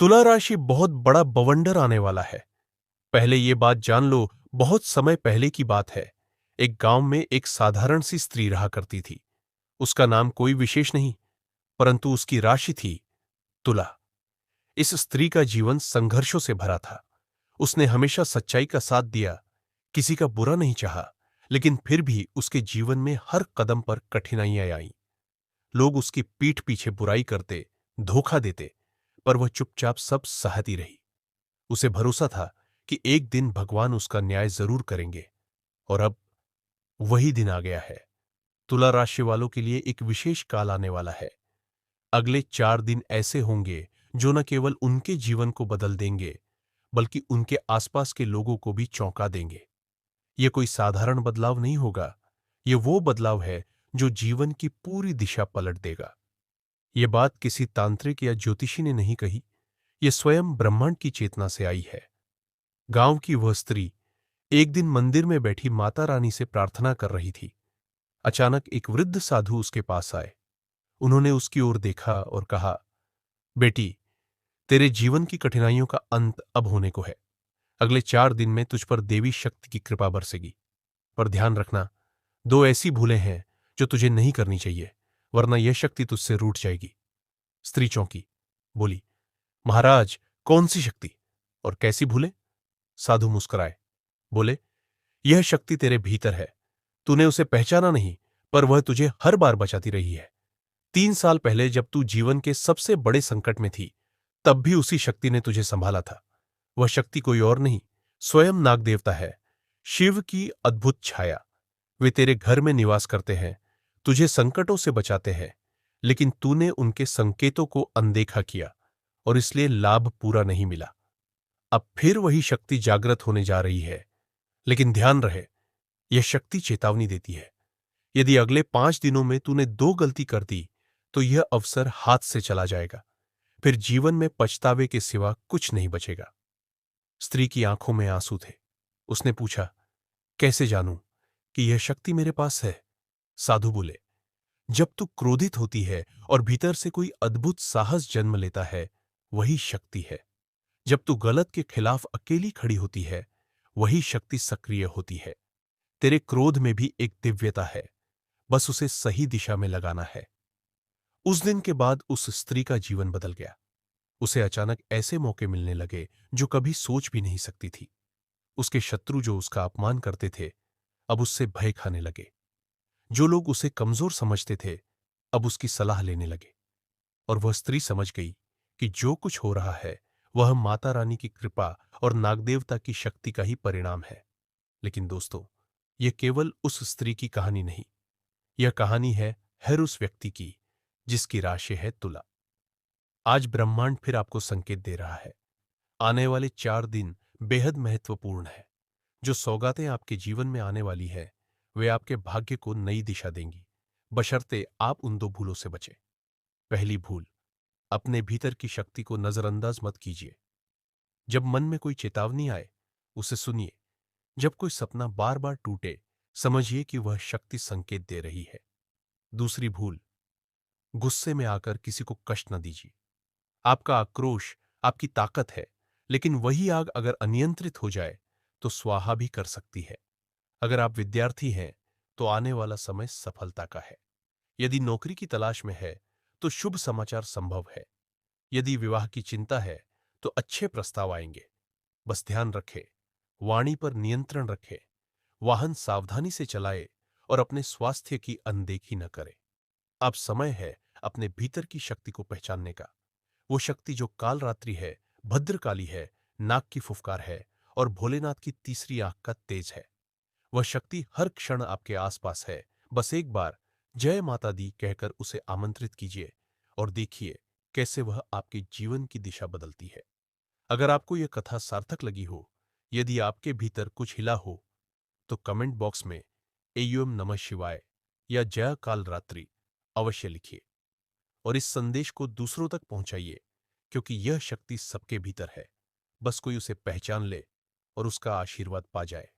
तुला राशि बहुत बड़ा बवंडर आने वाला है। पहले ये बात जान लो, बहुत समय पहले की बात है। एक गांव में एक साधारण सी स्त्री रहा करती थी। उसका नाम कोई विशेष नहीं, परंतु उसकी राशि थी तुला। इस स्त्री का जीवन संघर्षों से भरा था। उसने हमेशा सच्चाई का साथ दिया, किसी का बुरा नहीं चाहा, लेकिन फिर भी उसके जीवन में हर कदम पर कठिनाइयां आईं। लोग उसकी पीठ पीछे बुराई करते, धोखा देते, पर वह चुपचाप सब सहती रही। उसे भरोसा था कि एक दिन भगवान उसका न्याय जरूर करेंगे। और अब वही दिन आ गया है। तुला राशि वालों के लिए एक विशेष काल आने वाला है। अगले 4 दिन ऐसे होंगे जो न केवल उनके जीवन को बदल देंगे, बल्कि उनके आसपास के लोगों को भी चौंका देंगे। यह कोई साधारण बदलाव नहीं होगा। यह वो बदलाव है जो जीवन की पूरी दिशा पलट देगा। यह बात किसी तांत्रिक या ज्योतिषी ने नहीं कही, यह स्वयं ब्रह्मांड की चेतना से आई है। गांव की वह स्त्री एक दिन मंदिर में बैठी माता रानी से प्रार्थना कर रही थी। अचानक एक वृद्ध साधु उसके पास आए। उन्होंने उसकी ओर देखा और कहा, बेटी, तेरे जीवन की कठिनाइयों का अंत अब होने को है। अगले 4 दिन में तुझ पर देवी शक्ति की कृपा बरसेगी। पर ध्यान रखना, दो ऐसी भूलें हैं जो तुझे नहीं करनी चाहिए, वरना यह शक्ति तुझसे रूठ जाएगी। स्त्री चौंकी, बोली, महाराज, कौन सी शक्ति और कैसी भूलें? साधु मुस्कुराए, बोले, यह शक्ति तेरे भीतर है। तूने उसे पहचाना नहीं, पर वह तुझे हर बार बचाती रही है। 3 साल पहले जब तू जीवन के सबसे बड़े संकट में थी, तब भी उसी शक्ति ने तुझे संभाला था। वह शक्ति कोई और नहीं, स्वयं नाग देवता है, शिव की अद्भुत छाया। वे तेरे घर में निवास करते हैं, तुझे संकटों से बचाते हैं, लेकिन तूने उनके संकेतों को अनदेखा किया और इसलिए लाभ पूरा नहीं मिला। अब फिर वही शक्ति जागृत होने जा रही है, लेकिन ध्यान रहे, यह शक्ति चेतावनी देती है। यदि अगले 5 दिनों में तूने 2 गलती कर दी, तो यह अवसर हाथ से चला जाएगा। फिर जीवन में पछतावे के सिवा कुछ नहीं बचेगा। स्त्री की आंखों में आंसू थे। उसने पूछा, कैसे जानूं कि यह शक्ति मेरे पास है? साधु बोले, जब तू क्रोधित होती है और भीतर से कोई अद्भुत साहस जन्म लेता है, वही शक्ति है। जब तू गलत के खिलाफ अकेली खड़ी होती है, वही शक्ति सक्रिय होती है। तेरे क्रोध में भी एक दिव्यता है, बस उसे सही दिशा में लगाना है। उस दिन के बाद उस स्त्री का जीवन बदल गया। उसे अचानक ऐसे मौके मिलने लगे जो कभी सोच भी नहीं सकती थी। उसके शत्रु जो उसका अपमान करते थे, अब उससे भय खाने लगे। जो लोग उसे कमजोर समझते थे, अब उसकी सलाह लेने लगे। और वह स्त्री समझ गई कि जो कुछ हो रहा है, वह माता रानी की कृपा और नागदेवता की शक्ति का ही परिणाम है। लेकिन दोस्तों, यह केवल उस स्त्री की कहानी नहीं, यह कहानी है हर उस व्यक्ति की जिसकी राशि है तुला। आज ब्रह्मांड फिर आपको संकेत दे रहा है। आने वाले 4 दिन बेहद महत्वपूर्ण है। जो सौगातें आपके जीवन में आने वाली है, वे आपके भाग्य को नई दिशा देंगी, बशर्ते आप उन 2 भूलों से बचें। पहली भूल, अपने भीतर की शक्ति को नजरअंदाज मत कीजिए। जब मन में कोई चेतावनी आए, उसे सुनिए। जब कोई सपना बार बार टूटे, समझिए कि वह शक्ति संकेत दे रही है। दूसरी भूल, गुस्से में आकर किसी को कष्ट न दीजिए। आपका आक्रोश आपकी ताकत है, लेकिन वही आग अगर अनियंत्रित हो जाए तो स्वाहा भी कर सकती है। अगर आप विद्यार्थी हैं तो आने वाला समय सफलता का है। यदि नौकरी की तलाश में है तो शुभ समाचार संभव है। यदि विवाह की चिंता है तो अच्छे प्रस्ताव आएंगे। बस ध्यान रखें, वाणी पर नियंत्रण रखें, वाहन सावधानी से चलाए और अपने स्वास्थ्य की अनदेखी न करें। अब समय है अपने भीतर की शक्ति को पहचानने का। वो शक्ति जो कालरात्रि है, भद्रकाली है, नाग की फुफकार है और भोलेनाथ की तीसरी आंख का तेज है। वह शक्ति हर क्षण आपके आसपास है। बस एक बार जय माता दी कहकर उसे आमंत्रित कीजिए और देखिए कैसे वह आपके जीवन की दिशा बदलती है। अगर आपको यह कथा सार्थक लगी हो, यदि आपके भीतर कुछ हिला हो, तो कमेंट बॉक्स में एयूएम नमः शिवाय या जय काल रात्रि अवश्य लिखिए और इस संदेश को दूसरों तक पहुंचाइए, क्योंकि यह शक्ति सबके भीतर है। बस कोई उसे पहचान ले और उसका आशीर्वाद पा जाए।